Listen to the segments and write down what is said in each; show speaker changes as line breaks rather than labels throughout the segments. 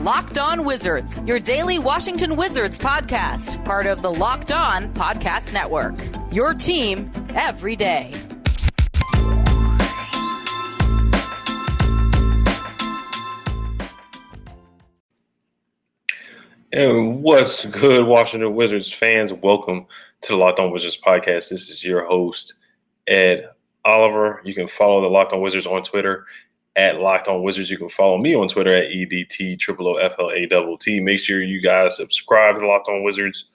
Locked On Wizards, your daily Washington Wizards podcast, part of the Locked On Podcast Network. Your team every day.
And what's good, Washington Wizards fans? Welcome to the Locked On Wizards podcast. This is your host, Ed Oliver. You can follow the Locked On Wizards on Twitter at Locked On Wizards. You can follow me on Twitter at EDTOOFLATT. Make sure you guys subscribe to the Locked On Wizards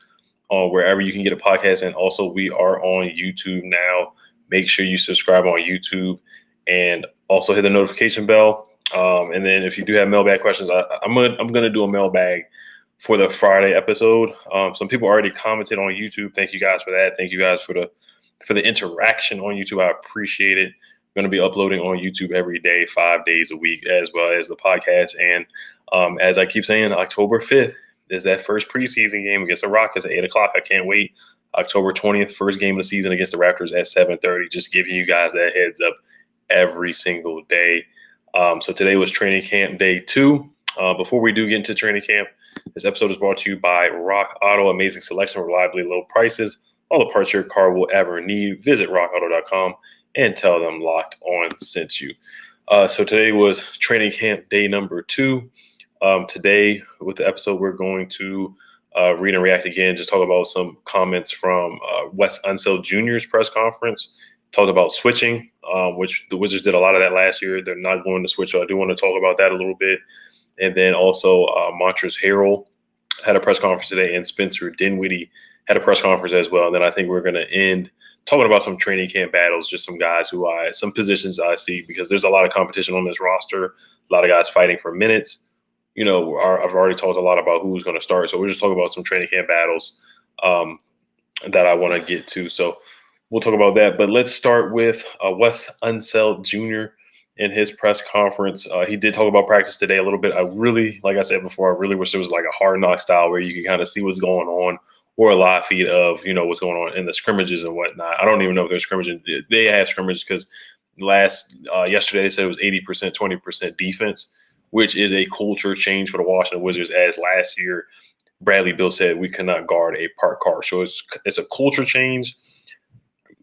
on wherever you can get a podcast. And also, we are on YouTube now. Make sure you subscribe on YouTube and also hit the notification bell. And then if you do have mailbag questions, I'm gonna do a mailbag for the Friday episode. Some people already commented on YouTube. Thank you guys for that. Thank you guys for the interaction on YouTube. I appreciate it. I'm going to be uploading on YouTube every day, 5 days a week, as well as the podcast. And as I keep saying, October 5th is that first preseason game against the Rockets at 8 o'clock. I can't wait. October 20th, first game of the season against the Raptors at 7:30. Just giving you guys that heads up every single day. So today was training camp day 2. Before we do get into training camp, this episode is brought to you by Rock Auto. Amazing selection, reliably low prices, all the parts your car will ever need. Visit rockauto.com and tell them Locked On sent you. So today was training camp day number 2. Today with the episode, we're going to read and react again, just talk about some comments from Wes Unseld Jr.'s press conference. Talked about switching, which the Wizards did a lot of that last year. They're not going to switch, so I do want to talk about that a little bit. And then also Montrezl Harrell had a press conference today, and Spencer Dinwiddie had a press conference as well. And then I think we're going to end talking about some training camp battles, just some guys some positions I see, because there's a lot of competition on this roster, a lot of guys fighting for minutes. You know, I've already talked a lot about who's going to start. So we're just talking about some training camp battles that I want to get to. So we'll talk about that. But let's start with Wes Unseld Jr. in his press conference. He did talk about practice today a little bit. I really, like I said before, I really wish there was like a hard knock style where you could kind of see what's going on, or a live feed of, you know, what's going on in the scrimmages and whatnot. I don't even know if they're scrimmaging. They have scrimmages because yesterday they said it was 80%, 20% defense, which is a culture change for the Washington Wizards, as last year Bradley Beal said we could not guard a parked car. So it's a culture change.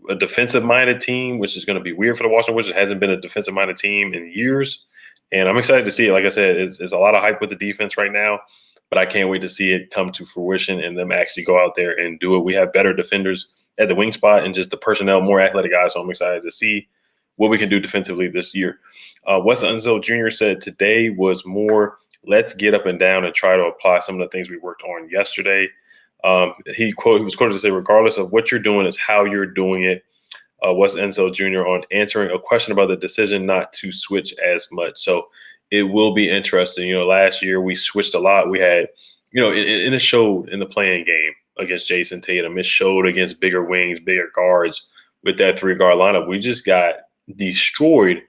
A defensive-minded team, which is going to be weird for the Washington Wizards. It hasn't been a defensive-minded team in years, and I'm excited to see it. Like I said, it's a lot of hype with the defense right now, but I can't wait to see it come to fruition and them actually go out there and do it. We have better defenders at the wing spot and just the personnel, more athletic guys, so I'm excited to see what we can do defensively this year. Wes Unseld Jr. said today was more, let's get up and down and try to apply some of the things we worked on yesterday. He was quoted to say, regardless of what you're doing, is how you're doing it. Wes Unseld Jr. on answering a question about the decision not to switch as much. So it will be interesting. You know, last year we switched a lot. We had, you know, and it showed in the playing game against Jason Tatum. It showed against bigger wings, bigger guards with that 3-guard lineup. We just got destroyed,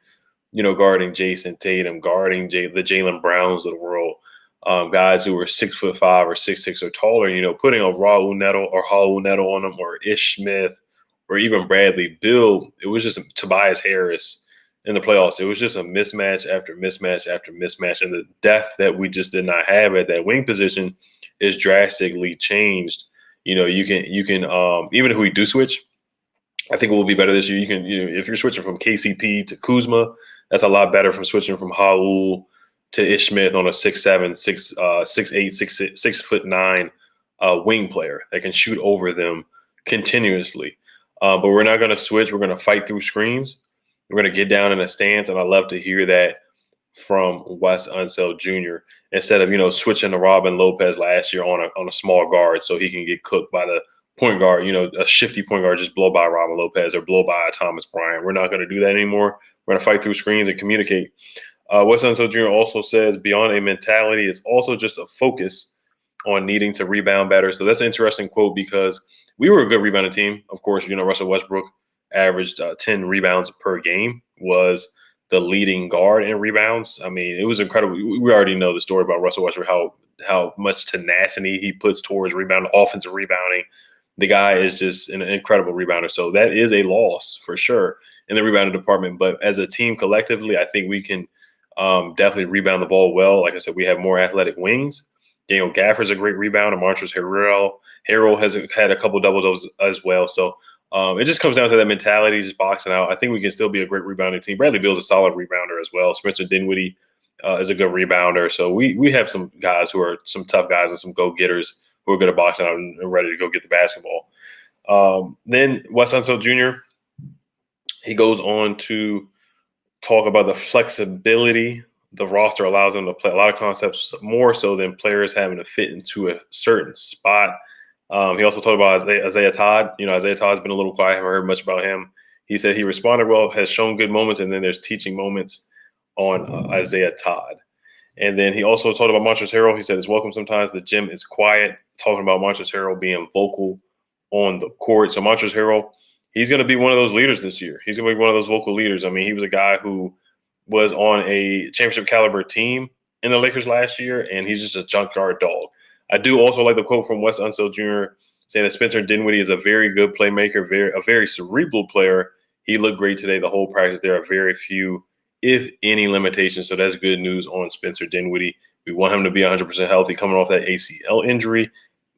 you know, guarding Jason Tatum, guarding the Jaylen Browns of the world. Guys who were 6'5" or 6'6" or taller, you know, putting a Raul Neto or Raul Neto on them, or Ish Smith, or even Bradley Beal. It was just Tobias Harris in the playoffs. It was just a mismatch after mismatch after mismatch, and the depth that we just did not have at that wing position is drastically changed. You know, you can even if we do switch, I think it will be better this year. If you're switching from KCP to Kuzma, that's a lot better from switching from Raul to Ish Smith on a 6'7", 6'8", 6'9" wing player that can shoot over them continuously. But we're not going to switch. We're going to fight through screens. We're going to get down in a stance, and I love to hear that from Wes Unseld Jr. instead of, you know, switching to Robin Lopez last year on a small guard so he can get cooked by the point guard, you know, a shifty point guard, just blow by Robin Lopez or blow by Thomas Bryant. We're not going to do that anymore. We're going to fight through screens and communicate. Wes Unseld Jr. also says beyond a mentality, it's also just a focus on needing to rebound better. So that's an interesting quote, because we were a good rebounding team. Of course, you know, Russell Westbrook averaged 10 rebounds per game, was the leading guard in rebounds. I mean, it was incredible. We already know the story about Russell Westbrook, how much tenacity he puts towards rebounding, offensive rebounding. The guy is just an incredible rebounder. So that is a loss for sure in the rebounding department. But as a team collectively, I think we can Definitely rebound the ball well. Like I said, we have more athletic wings. Daniel Gafford's a great rebounder. Montrezl Harrell has had a couple doubles as well. So it just comes down to that mentality, just boxing out. I think we can still be a great rebounding team. Bradley Beal is a solid rebounder as well. Spencer Dinwiddie is a good rebounder. So we have some guys who are some tough guys and some go-getters who are good at boxing out and ready to go get the basketball. Then Wes Unseld Jr., he goes on to talk about the flexibility the roster allows them to play a lot of concepts more so than players having to fit into a certain spot. He also talked about Isaiah Todd. Isaiah Todd's been a little quiet. I haven't heard much about him. He said he responded well, has shown good moments, and then there's teaching moments on Isaiah Todd. And then he also talked about Montrezl Harrell. He said it's welcome sometimes the gym is quiet, talking about Montrezl Harrell being vocal on the court. So Montrezl Harrell, he's going to be one of those leaders this year. He's going to be one of those vocal leaders. I mean, he was a guy who was on a championship caliber team in the Lakers last year, and he's just a junkyard dog. I do also like the quote from Wes Unseld Jr. saying that Spencer Dinwiddie is a very good playmaker, a very cerebral player. He looked great today. The whole practice, there are very few, if any, limitations. So that's good news on Spencer Dinwiddie. We want him to be 100% healthy coming off that ACL injury,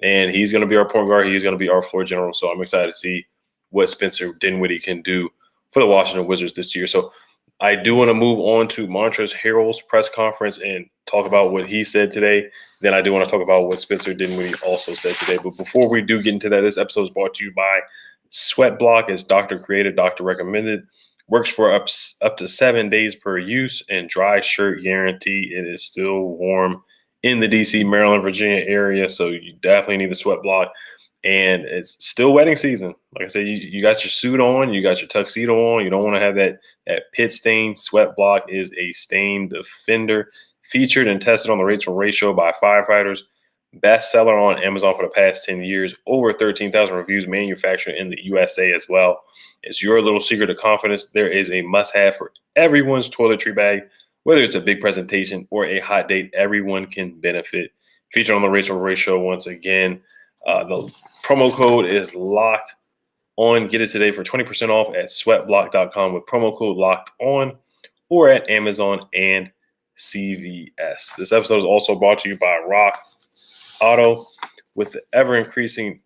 and he's going to be our point guard. He's going to be our floor general. So I'm excited to see what Spencer Dinwiddie can do for the Washington Wizards this year. So I do want to move on to Montrezl Harrell's press conference and talk about what he said today. Then I do want to talk about what Spencer Dinwiddie also said today. But before we do get into that, this episode is brought to you by Sweat Block. It's doctor created, doctor recommended. Works for up to 7 days per use, and dry shirt guarantee. It is still warm in the DC, Maryland, Virginia area. So you definitely need the Sweat Block. And it's still wedding season. Like I said, you got your suit on, you got your tuxedo on. You don't want to have that pit stain. Sweat Block is a stain defender, featured and tested on the Rachel Ray Show by firefighters. Bestseller on Amazon for the past 10 years. Over 13,000 reviews, manufactured in the USA as well. It's your little secret of confidence. There is a must-have for everyone's toiletry bag. Whether it's a big presentation or a hot date, everyone can benefit. Featured on the Rachel Ray Show once again. The promo code is locked on. Get it today for 20% off at sweatblock.com with promo code locked on, or at Amazon and CVS. This episode is also brought to you by Rock Auto. With the ever-increasing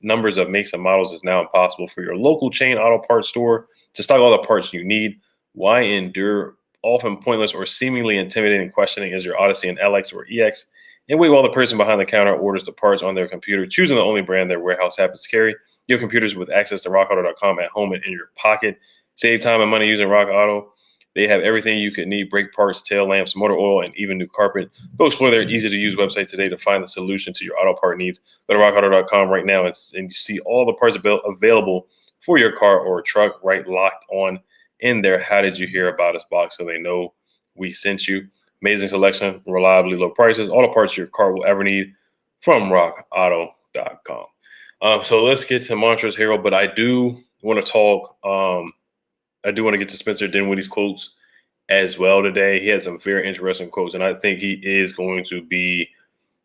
numbers of makes and models, it's now impossible for your local chain auto parts store to stock all the parts you need. Why endure often pointless or seemingly intimidating questioning as your Odyssey and LX or EX? And wait while the person behind the counter orders the parts on their computer, choosing the only brand their warehouse happens to carry. Your computers with access to rockauto.com at home and in your pocket. Save time and money using Rock Auto. They have everything you could need: brake parts, tail lamps, motor oil, and even new carpet. Go explore their easy-to-use website today to find the solution to your auto part needs. Go to rockauto.com right now and you see all the parts available for your car or truck, right locked on in there. How did you hear about us box, so they know we sent you. Amazing selection, reliably low prices, all the parts your car will ever need from rockauto.com. So let's get to Montrezl Harrell, but I do want to talk. I do want to get to Spencer Dinwiddie's quotes as well today. He had some very interesting quotes, and I think he is going to be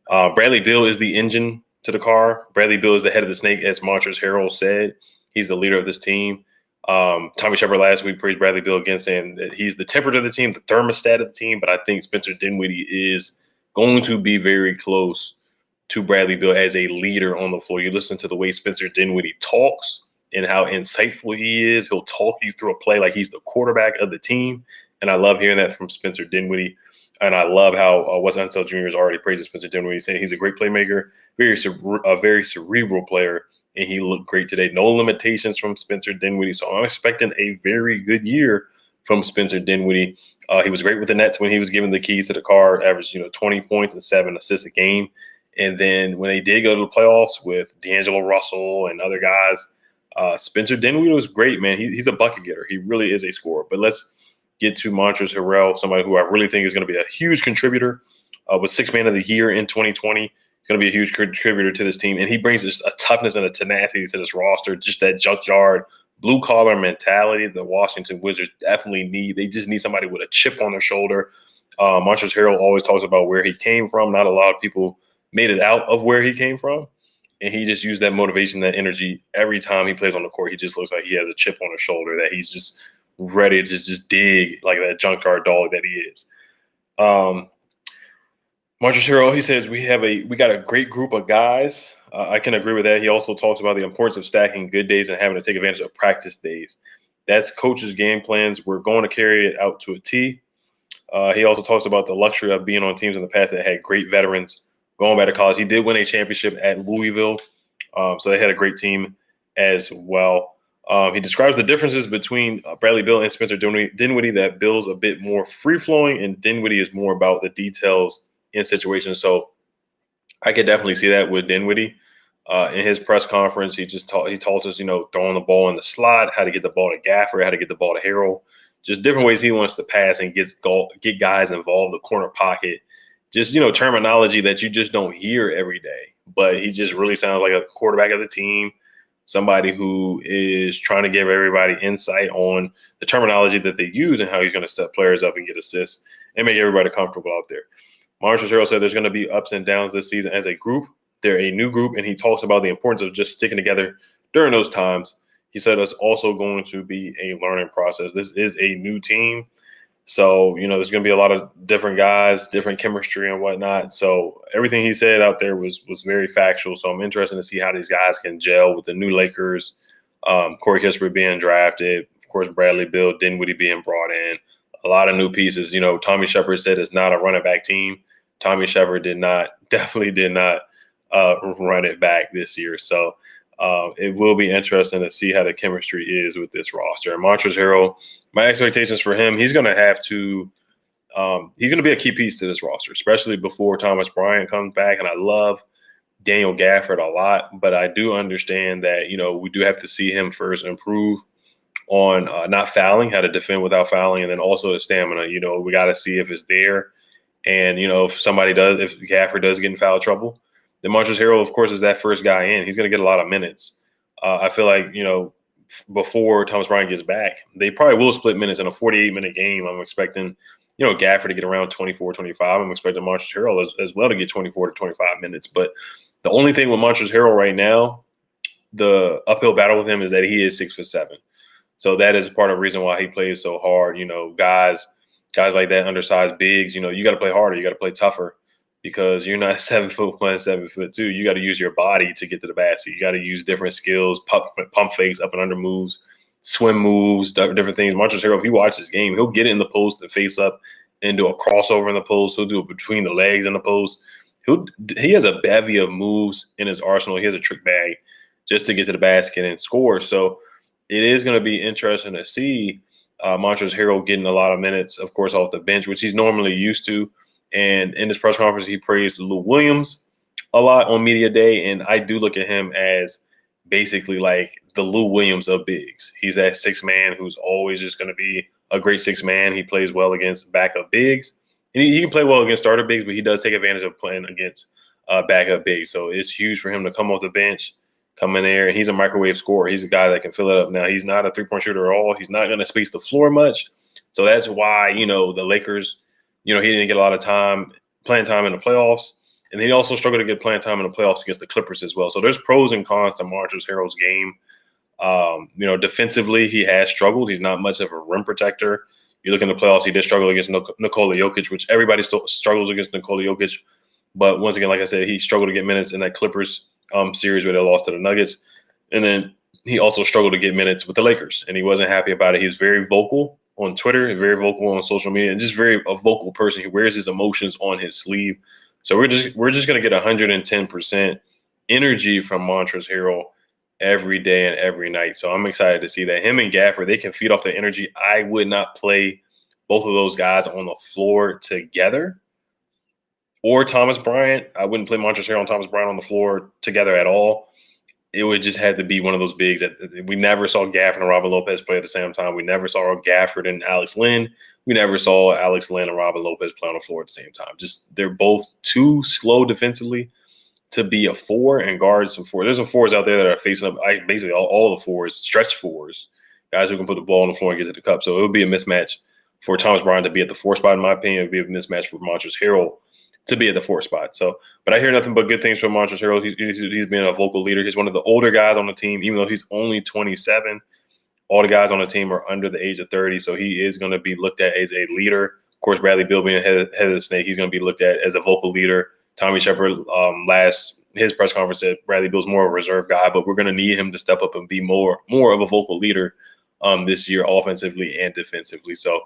Bradley Beal is the engine to the car. Bradley Beal is the head of the snake, as Montrezl Harrell said. He's the leader of this team. Tommy Shepard last week praised Bradley Beal again, saying that he's the temperature of the team, the thermostat of the team. But I think Spencer Dinwiddie is going to be very close to Bradley Beal as a leader on the floor. You listen to the way Spencer Dinwiddie talks and how insightful he is. He'll talk you through a play like he's the quarterback of the team. And I love hearing that from Spencer Dinwiddie. And I love how Wes Unseld Jr. has already praised Spencer Dinwiddie, saying he's a great playmaker, a very cerebral player. And he looked great today. No limitations from Spencer Dinwiddie. So I'm expecting a very good year from Spencer Dinwiddie. He was great with the Nets when he was given the keys to the car, averaged 20 points and 7 assists a game. And then when they did go to the playoffs with D'Angelo Russell and other guys, Spencer Dinwiddie was great, man. He's a bucket getter. He really is a scorer. But let's get to Montrezl Harrell, somebody who I really think is going to be a huge contributor. Was Sixth Man of the Year in 2020. Going to be a huge contributor to this team. And he brings just a toughness and a tenacity to this roster, just that junkyard, blue-collar mentality the Washington Wizards definitely need. They just need somebody with a chip on their shoulder. Montrezl Harrell always talks about where he came from. Not a lot of people made it out of where he came from. And he just used that motivation, that energy every time he plays on the court. He just looks like he has a chip on his shoulder, that he's just ready to just dig like that junkyard dog that he is. Montrezl Harrell, he says we got a great group of guys. I can agree with that. He also talks about the importance of stacking good days and having to take advantage of practice days. That's coach's game plans. We're going to carry it out to a T. He also talks about the luxury of being on teams in the past that had great veterans going back to college. He did win a championship at Louisville, so they had a great team as well. He describes the differences between Bradley Beal and Spencer Dinwiddie, that Beal's a bit more free-flowing and Dinwiddie is more about the details in situations. So I could definitely see that with Dinwiddie. In his press conference, he told us, throwing the ball in the slot, how to get the ball to Gaffer, how to get the ball to Harrell, just different ways he wants to pass and get guys involved, the corner pocket, just, terminology that you just don't hear every day. But he just really sounds like a quarterback of the team, somebody who is trying to give everybody insight on the terminology that they use and how he's going to set players up and get assists and make everybody comfortable out there. Montrezl Harrell said there's going to be ups and downs this season as a group. They're a new group, and he talks about the importance of just sticking together during those times. He said it's also going to be a learning process. This is a new team. So, there's going to be a lot of different guys, different chemistry and whatnot. So everything he said out there was very factual. So I'm interested to see how these guys can gel with the new Lakers, Corey Kispert being drafted, of course, Bradley Beal, Dinwiddie being brought in, a lot of new pieces. Tommy Shepard said it's not a running back team. Tommy Shepard definitely did not run it back this year. So it will be interesting to see how the chemistry is with this roster. And Montrezl Harrell, my expectations for him, he's going to be a key piece to this roster, especially before Thomas Bryant comes back. And I love Daniel Gafford a lot, but I do understand that, we do have to see him first improve on not fouling, how to defend without fouling, and then also his stamina. We got to see if it's there. And, if Gafford does get in foul trouble, then Montrezl Harrell, of course, is that first guy in. He's going to get a lot of minutes. I feel like, before Thomas Bryant gets back, they probably will split minutes in a 48-minute game. I'm expecting, Gafford to get around 24, 25. I'm expecting Montrezl Harrell as well to get 24 to 25 minutes. But the only thing with Montrezl Harrell right now, the uphill battle with him is that he is 6'7". So that is part of the reason why he plays so hard. Guys like that, undersized bigs, you got to play harder. You got to play tougher because you're not 7'1", 7'2". You got to use your body to get to the basket. You got to use different skills, pump fakes, up and under moves, swim moves, different things. Montrezl Harrell, if you watch this game, he'll get it in the post and face up and do a crossover in the post. He'll do it between the legs in the post. He has a bevy of moves in his arsenal. He has a trick bag just to get to the basket and score. So it is going to be interesting to see Montrezl Harrell getting a lot of minutes, of course, off the bench, which he's normally used to. And in this press conference, he praised Lou Williams a lot on media day. And I do look at him as basically like the Lou Williams of bigs. He's that sixth man who's always just going to be a great sixth man. He plays well against backup bigs. And he can play well against starter bigs, but he does take advantage of playing against backup bigs. So it's huge for him to come off the bench, come in there, and he's a microwave scorer. He's a guy that can fill it up. Now, he's not a three-point shooter at all. He's not going to space the floor much. So that's why, the Lakers, he didn't get a lot of playing time in the playoffs. And he also struggled to get playing time in the playoffs against the Clippers as well. So there's pros and cons to Montrezl Harrell's game. Defensively, he has struggled. He's not much of a rim protector. You look in the playoffs, he did struggle against Nikola Jokic, which everybody still struggles against Nikola Jokic. But once again, like I said, he struggled to get minutes in that Clippers series where they lost to the Nuggets. And then he also struggled to get minutes with the Lakers, and he wasn't happy about it. He's very vocal on Twitter, very vocal on social media, and just a vocal person. He wears his emotions on his sleeve. So we're just going to get 110% energy from Montrezl Harrell every day and every night. So I'm excited to see that. Him and Gafford, they can feed off the energy. I would not play both of those guys on the floor together. Or Thomas Bryant. I wouldn't play Montrezl Harrell and Thomas Bryant on the floor together at all. It would just have to be one of those bigs that we never saw Gafford and Robin Lopez play at the same time. We never saw Gafford and Alex Len. We never saw Alex Len and Robin Lopez play on the floor at the same time. Just they're both too slow defensively to be a four and guard some four. There's some fours out there that are facing up. Basically all the fours, stretch fours, guys who can put the ball on the floor and get to the cup. So it would be a mismatch for Thomas Bryant to be at the four spot, in my opinion. It would be a mismatch for Montrezl Harrell to be at the four spot. So, but I hear nothing but good things from Montrezl Harrell. He's been a vocal leader. He's one of the older guys on the team, even though he's only 27. All the guys on the team are under the age of 30, so he is going to be looked at as a leader Of course, Bradley Beal being head of the snake, he's going to be looked at as a vocal leader. Tommy Shepard, his press conference said Bradley Beal's more of a reserve guy, but we're going to need him to step up and be more of a vocal leader this year, offensively and defensively. So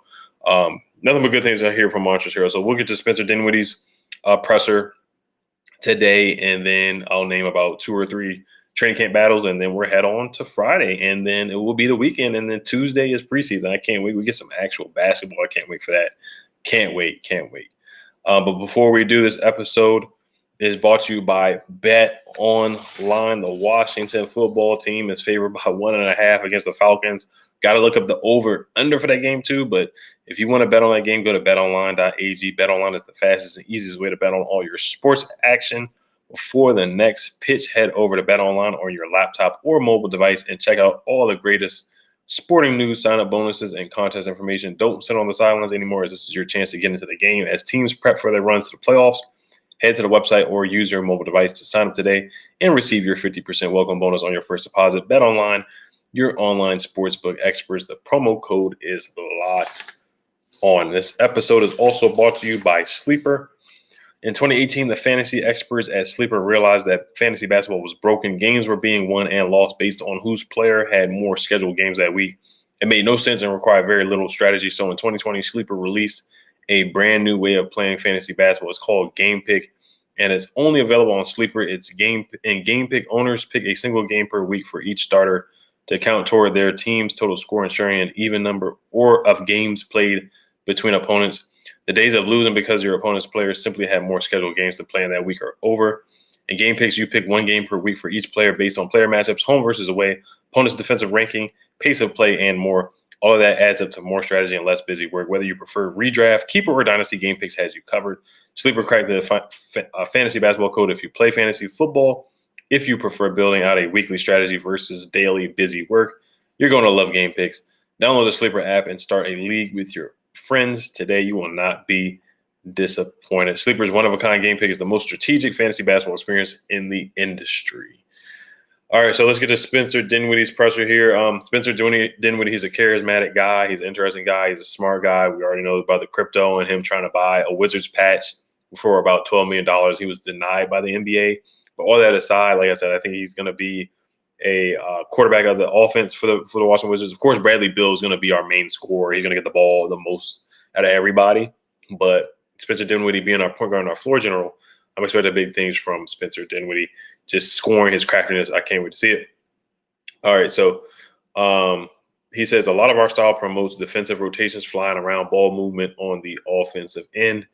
nothing but good things I hear from Montrezl Harrell. So we'll get to Spencer Dinwiddie's presser today, and then I'll name about 2 or 3 training camp battles, and then we're head on to Friday, and then it will be the weekend, and then Tuesday is preseason. I can't wait. We get some actual basketball. I can't wait for that. Can't wait. But before we do, this episode is brought to you by Bet Online. The Washington football team is favored by 1.5 against the Falcons. Got to look up the over under for that game too. But if you want to bet on that game, go to betonline.ag. BetOnline is the fastest and easiest way to bet on all your sports action. Before the next pitch, head over to BetOnline on your laptop or mobile device and check out all the greatest sporting news, sign-up bonuses, and contest information. Don't sit on the sidelines anymore, as this is your chance to get into the game. As teams prep for their runs to the playoffs, head to the website or use your mobile device to sign up today and receive your 50% welcome bonus on your first deposit. BetOnline, your online sportsbook experts. The promo code is locked on. This episode is also brought to you by Sleeper. In 2018, the fantasy experts at Sleeper realized that fantasy basketball was broken. Games were being won and lost based on whose player had more scheduled games that week. It made no sense and required very little strategy. So in 2020, Sleeper released a brand new way of playing fantasy basketball. It's called Game Pick, and it's only available on Sleeper. It's Game Pick owners pick a single game per week for each starter to count toward their team's total score, ensuring an even number of games played between opponents. The days of losing because your opponent's players simply had more scheduled games to play in that week are over. In Game Picks, you pick 1 game per week for each player based on player matchups, home versus away, opponent's defensive ranking, pace of play, and more. All of that adds up to more strategy and less busy work. Whether you prefer redraft, keeper, or dynasty, Game Picks has you covered. Sleeper cracked the fantasy basketball code if you play fantasy football. If you prefer building out a weekly strategy versus daily busy work, you're going to love Game Picks. Download the Sleeper app and start a league with your friends today. You will not be disappointed. Sleeper's one-of-a-kind Game Pick is the most strategic fantasy basketball experience in the industry. All right, so let's get to Spencer Dinwiddie's presser here. Spencer Dinwiddie, he's a charismatic guy. He's an interesting guy. He's a smart guy. We already know about the crypto and him trying to buy a Wizards patch for about $12 million. He was denied by the NBA. But all that aside, like I said, I think he's going to be a quarterback of the offense for the Washington Wizards. Of course, Bradley Beal is going to be our main scorer. He's going to get the ball the most out of everybody. But Spencer Dinwiddie being our point guard and our floor general, I'm expecting big things from Spencer Dinwiddie, just scoring his craftiness. I can't wait to see it. All right, so he says a lot of our style promotes defensive rotations, flying around, ball movement on the offensive end.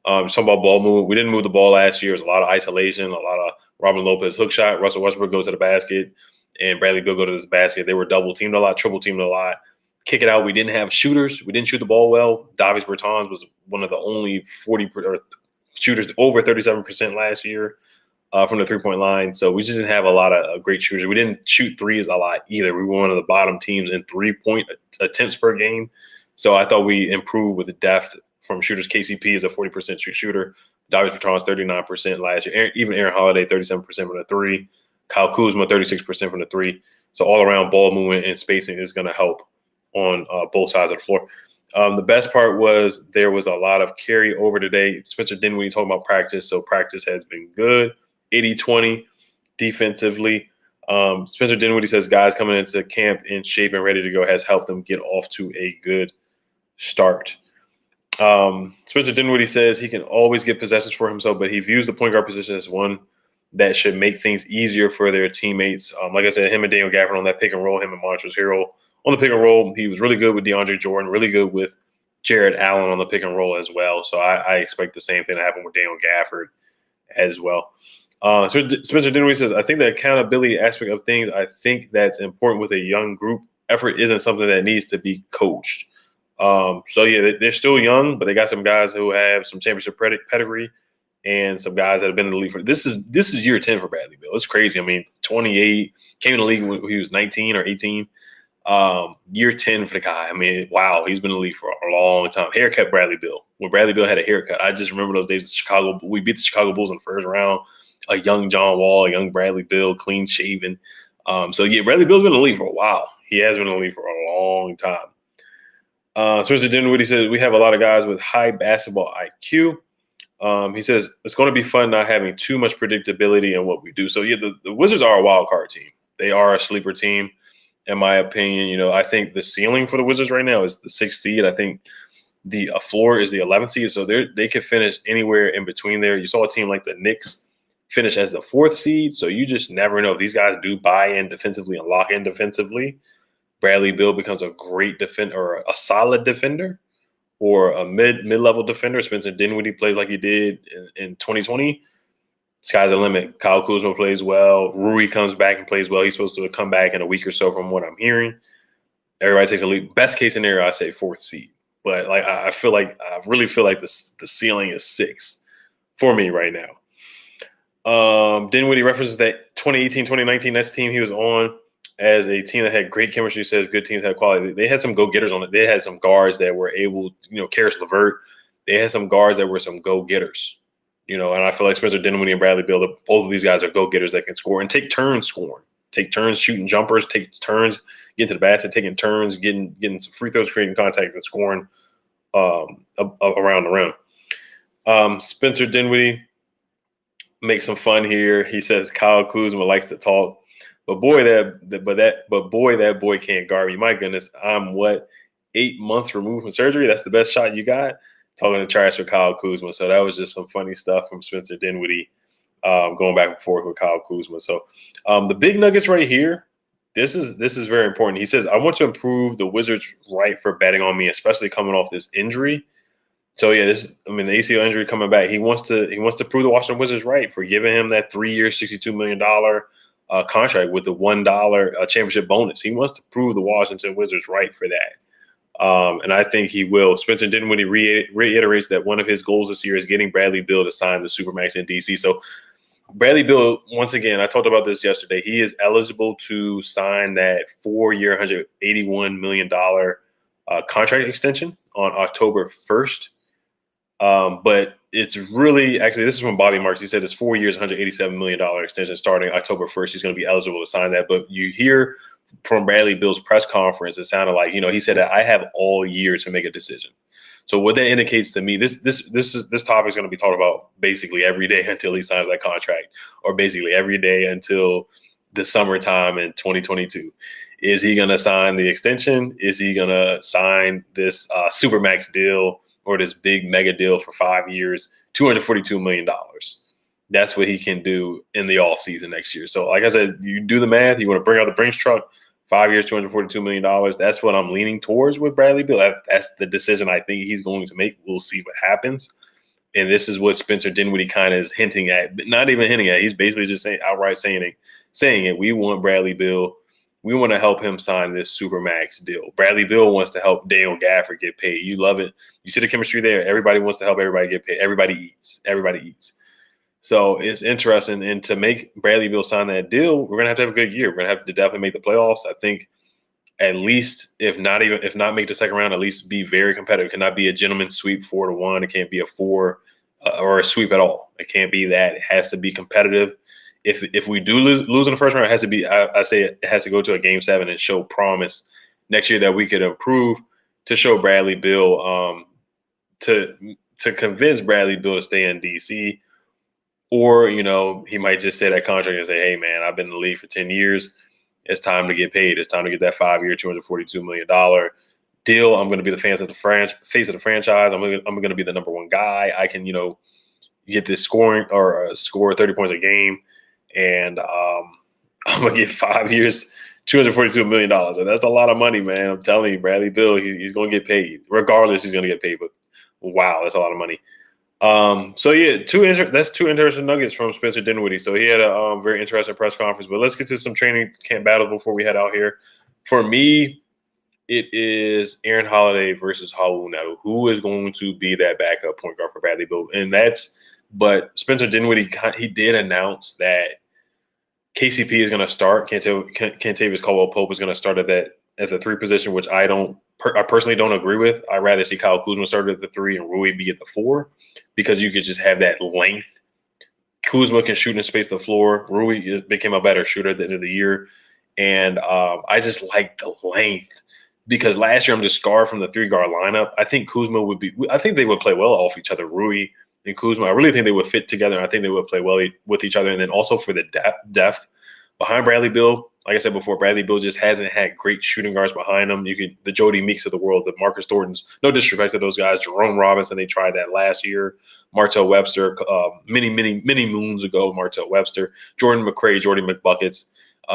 Talking about ball movement, we didn't move the ball last year. It was a lot of isolation, a lot of Robin Lopez hook shot. Russell Westbrook go to the basket, and Bradley Beal go to this basket. They were double teamed a lot, triple teamed a lot. Kick it out. We didn't have shooters. We didn't shoot the ball well. Davis Bertans was one of the only 40 shooters over 37% last year from the three-point line. So we just didn't have a lot of great shooters. We didn't shoot threes a lot either. We were one of the bottom teams in three-point attempts per game. So I thought we improved with the depth from shooters. KCP is a 40% shooter. Davis Bertans 39% last year. Even Aaron Holiday 37% from the three. Kyle Kuzma 36% from the three. So all around ball movement and spacing is going to help on both sides of the floor. The best part was there was a lot of carry over today. Spencer Dinwiddie talking about practice. So practice has been good. 80-20 defensively. Spencer Dinwiddie says guys coming into camp in shape and ready to go has helped them get off to a good start. Spencer Dinwiddie says he can always get possessions for himself, but he views the point guard position as one that should make things easier for their teammates. Like I said, him and Daniel Gafford on that pick and roll, him and Montrezl Harrell on the pick and roll. He was really good with DeAndre Jordan, really good with Jared Allen on the pick and roll as well. So I expect the same thing to happen with Daniel Gafford as well. So Spencer Dinwiddie says, I think the accountability aspect of things, I think that's important with a young group. Effort isn't something that needs to be coached. So yeah, they're still young, but they got some guys who have some championship pedigree and some guys that have been in the league for this is year 10 for Bradley Beal. It's crazy. I mean, 28, came in the league when he was 19 or 18. Year 10 for the guy. I mean, wow, he's been in the league for a long time. Haircut Bradley Beal. When Bradley Beal had a haircut, I just remember those days in Chicago. We beat the Chicago Bulls in the first round. A young John Wall, a young Bradley Beal, clean shaven. So yeah, Bradley Beal's been in the league for a while. He has been in the league for a long time. Spencer Dinwiddie says, we have a lot of guys with high basketball IQ. He says, it's going to be fun not having too much predictability in what we do. So, yeah, the Wizards are a wild card team. They are a sleeper team, in my opinion. You know, I think the ceiling for the Wizards right now is the 6th seed. I think the floor is the 11th seed. So they could finish anywhere in between there. You saw a team like the Knicks finish as the 4th seed. So you just never know if these guys do buy in defensively and lock in defensively. Bradley Beal becomes a great defender or a solid defender or a mid-level defender. Spencer Dinwiddie plays like he did in 2020. Sky's the limit. Kyle Kuzma plays well. Rui comes back and plays well. He's supposed to come back in a week or so from what I'm hearing. Everybody takes a leap. Best case scenario, I say 4th seed. But like I really feel like the ceiling is 6 for me right now. Dinwiddie references that 2018-2019 Nets team he was on as a team that had great chemistry. Says good teams had quality. They had some go-getters on it. They had some guards that were able, Karis LeVert. They had some guards that were some go-getters. And I feel like Spencer Dinwiddie and Bradley Beal, both of these guys are go-getters that can score and take turns scoring, take turns shooting jumpers, take turns getting to the basket, taking turns, getting some free throws, creating contact, and scoring around the rim. Spencer Dinwiddie makes some fun here. He says Kyle Kuzma likes to talk, but boy, that boy can't guard me. My goodness, I'm 8 months removed from surgery. That's the best shot you got. Talking to trash with Kyle Kuzma. So that was just some funny stuff from Spencer Dinwiddie, going back and forth with Kyle Kuzma. So the big nuggets right here. This is very important. He says, I want to improve the Wizards' right for betting on me, especially coming off this injury. So yeah, the ACL injury coming back. He wants to prove the Washington Wizards right for giving him that 3-year, $62 million contract with the $1 championship bonus. He wants to prove the Washington Wizards right for that. And I think he will. Spencer Dinwiddie reiterates that one of his goals this year is getting Bradley Beal to sign the supermax in DC. So Bradley Beal, once again, I talked about this yesterday. He is eligible to sign that 4-year, $181 million contract extension on October 1st. But it's really, actually, this is from Bobby Marks. He said it's 4 years, $187 million extension starting October 1st. He's going to be eligible to sign that. But you hear from Bradley Beal's press conference, it sounded like, he said that I have all year to make a decision. So what that indicates to me, this topic is going to be talked about basically every day until he signs that contract, or basically every day until the summertime in 2022. Is he going to sign the extension? Is he going to sign this supermax deal or this big mega deal for 5 years, $242 million? That's what he can do in the offseason next year. So like I said, you do the math. You want to bring out the Brinks truck. 5 years, $242 million. That's what I'm leaning towards with Bradley Beal. That's the decision I think he's going to make. We'll see what happens. And this is what Spencer Dinwiddie kind of is hinting at, but not even hinting at. He's basically just outright saying it. We want Bradley Beal. We want to help him sign this supermax deal. Bradley Beal wants to help Daniel Gafford get paid. You love it. You see the chemistry there. Everybody wants to help everybody get paid. Everybody eats. So it's interesting. And to make Bradley Beal sign that deal, we're going to have a good year. We're going to have to definitely make the playoffs. I think at least, if not make the second round, at least be very competitive. It cannot be a gentleman's sweep 4-1. It can't be a 4 or a sweep at all. It can't be that. It has to be competitive. If we do lose in the first round, it has to be, I say it has to go to a game 7 and show promise next year that we could improve, to show Bradley Beal, to convince Bradley Beal to stay in DC. Or, he might just say that contract and say, hey, man, I've been in the league for 10 years. It's time to get paid. It's time to get that 5-year, $242 million deal. I'm going to be the face of the franchise. I'm going to be the number one guy. I can, get this scoring or score 30 points a game. And I'm going to get 5 years, $242 million. And that's a lot of money, man. I'm telling you, Bradley Beal, he's going to get paid. Regardless, he's going to get paid. But, wow, that's a lot of money. So yeah, that's two interesting nuggets from Spencer Dinwiddie. So he had a very interesting press conference. But let's get to some training camp battles before we head out here. For me, it is Aaron Holiday versus Raul Neto. Who is going to be that backup point guard for Bradley Beal? But Spencer Dinwiddie, he did announce that KCP is going to start. Kentavious Caldwell-Pope is going to start at the 3 position, which I personally don't agree with. I'd rather see Kyle Kuzma start at the 3 and Rui be at the 4, because you could just have that length. Kuzma can shoot and space the floor. Rui became a better shooter at the end of the year. And I just like the length because last year I'm just scarred from the 3-guard lineup. I think I think they would play well off each other, Rui and Kuzma. I really think they would fit together, and I think they would play well with each other. And then also for the depth behind Bradley Beal, like I said before, Bradley Beal just hasn't had great shooting guards behind him. The Jody Meeks of the world, the Marcus Thorntons, no disrespect to those guys. Jerome Robinson, they tried that last year. Martell Webster, many moons ago, Martell Webster. Jordan McRae, Jordy McBuckets.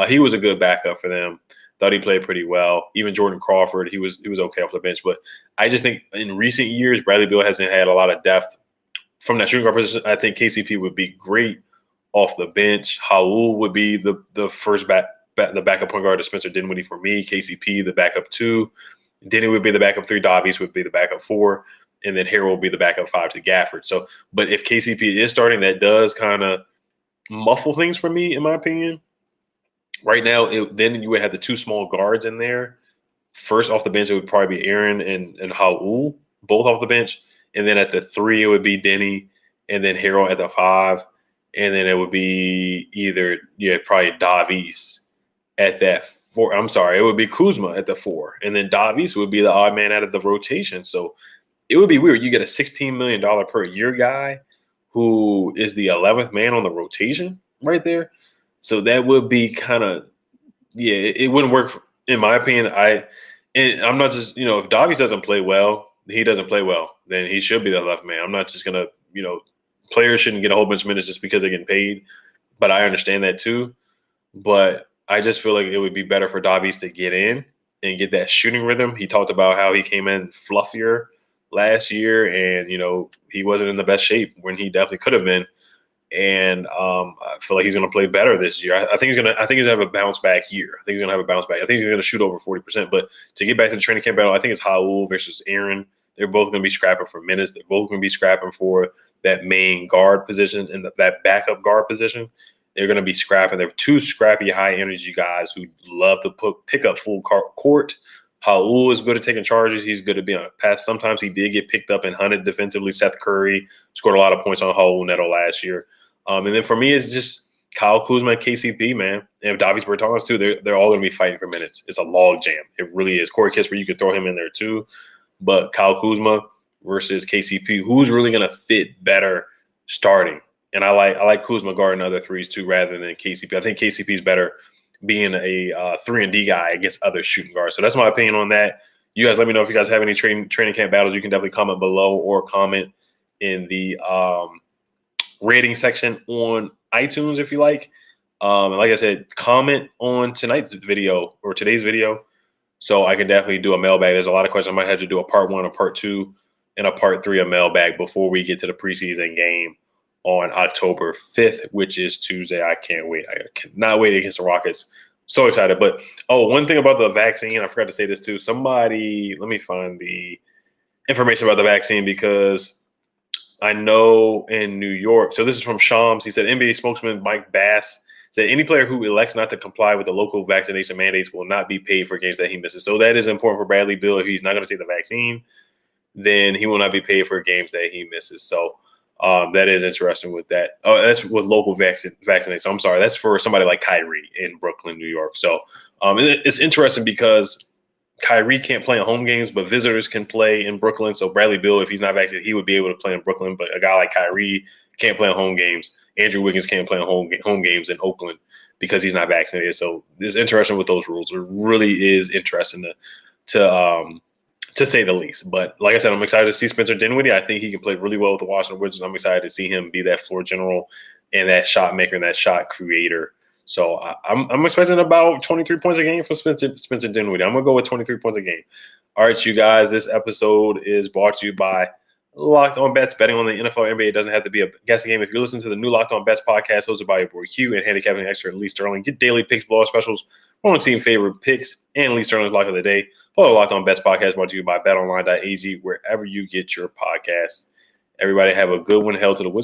He was a good backup for them. Thought he played pretty well. Even Jordan Crawford, he was okay off the bench. But I just think in recent years, Bradley Beal hasn't had a lot of depth from that shooting guard position. I think KCP would be great off the bench. Harrell would be the first the backup point guard to Spencer Dinwiddie for me. KCP, the backup 2. Denny would be the backup 3. Davies would be the backup 4. And then Harrell would be the backup 5 to Gafford. So, but if KCP is starting, that does kind of muffle things for me, in my opinion. Right now, then you would have the 2 small guards in there. First off the bench, it would probably be Aaron and Harrell, both off the bench. And then at the 3, it would be Denny, and then Harrell at the 5. And then it would be probably Davies at that 4. I'm sorry, it would be Kuzma at the 4. And then Davies would be the odd man out of the rotation. So it would be weird. You get a $16 million per year guy who is the 11th man on the rotation right there. So that would be kind of, it wouldn't work in my opinion. I'm not just, if Davies doesn't play well, he doesn't play well, then he should be the left man. I'm not just going to, players shouldn't get a whole bunch of minutes just because they're getting paid. But I understand that too. But I just feel like it would be better for Davies to get in and get that shooting rhythm. He talked about how he came in fluffier last year and, he wasn't in the best shape when he definitely could have been. And I feel like he's going to play better this year. I think he's going to have a bounce back year. I think he's going to have a bounce back. I think he's going to shoot over 40%. But to get back to the training camp battle, I think it's Harrell versus Aaron. They're both going to be scrapping for minutes. They're both going to be scrapping for that main guard position and that backup guard position. They're going to be scrapping. They're 2 scrappy, high-energy guys who love to pick up full court. Harrell is good at taking charges. He's good at being on a pass. Sometimes he did get picked up and hunted defensively. Seth Curry scored a lot of points on Harrell Neto last year. And then for me, it's just Kyle Kuzma and KCP, man. And if Davies Bertans too, they're all going to be fighting for minutes. It's a log jam. It really is. Corey Kispert, you could throw him in there too. But Kyle Kuzma versus KCP, who's really going to fit better starting? And I like Kuzma guarding other threes too rather than KCP. I think KCP is better being a 3-and-D guy against other shooting guards. So that's my opinion on that. You guys let me know if you guys have any training camp battles. You can definitely comment below or comment in the rating section on iTunes if you like. And like I said, comment on tonight's video or today's video so I can definitely do a mailbag. There's a lot of questions. I might have to do a part 1, a part 2, and a part 3 of mailbag before we get to the preseason game on October 5th, which is Tuesday. I can't wait. I cannot wait against the Rockets. So excited. But, one thing about the vaccine, I forgot to say this too. Somebody, let me find the information about the vaccine because I know in New York, so this is from Shams. He said NBA spokesman Mike Bass said any player who elects not to comply with the local vaccination mandates will not be paid for games that he misses. So that is important for Bradley Beal. If he's not going to take the vaccine, then he will not be paid for games that he misses. So that is interesting with that. Oh, that's with local vaccination. So I'm sorry. That's for somebody like Kyrie in Brooklyn, New York. So it's interesting because Kyrie can't play in home games, but visitors can play in Brooklyn. So Bradley Beal, if he's not vaccinated, he would be able to play in Brooklyn. But a guy like Kyrie can't play in home games. Andrew Wiggins can't play in home games in Oakland because he's not vaccinated. So it's interesting with those rules. It really is interesting to say the least. But like I said, I'm excited to see Spencer Dinwiddie. I think he can play really well with the Washington Wizards. I'm excited to see him be that floor general and that shot maker and that shot creator. So I'm expecting about 23 points a game from Spencer Dinwiddie. I'm going to go with 23 points a game. All right, you guys, this episode is brought to you by Locked On Bets. Betting on the NFL NBA doesn't have to be a guessing game. If you're listening to the new Locked On Bets podcast hosted by your boy Q and handicapping expert Lee Sterling, get daily picks, blowout specials, one team favorite picks, and Lee Sterling's lock of the day. Follow Locked On Bets podcast brought to you by betonline.ag, wherever you get your podcasts. Everybody have a good one. Hell to the Wizards.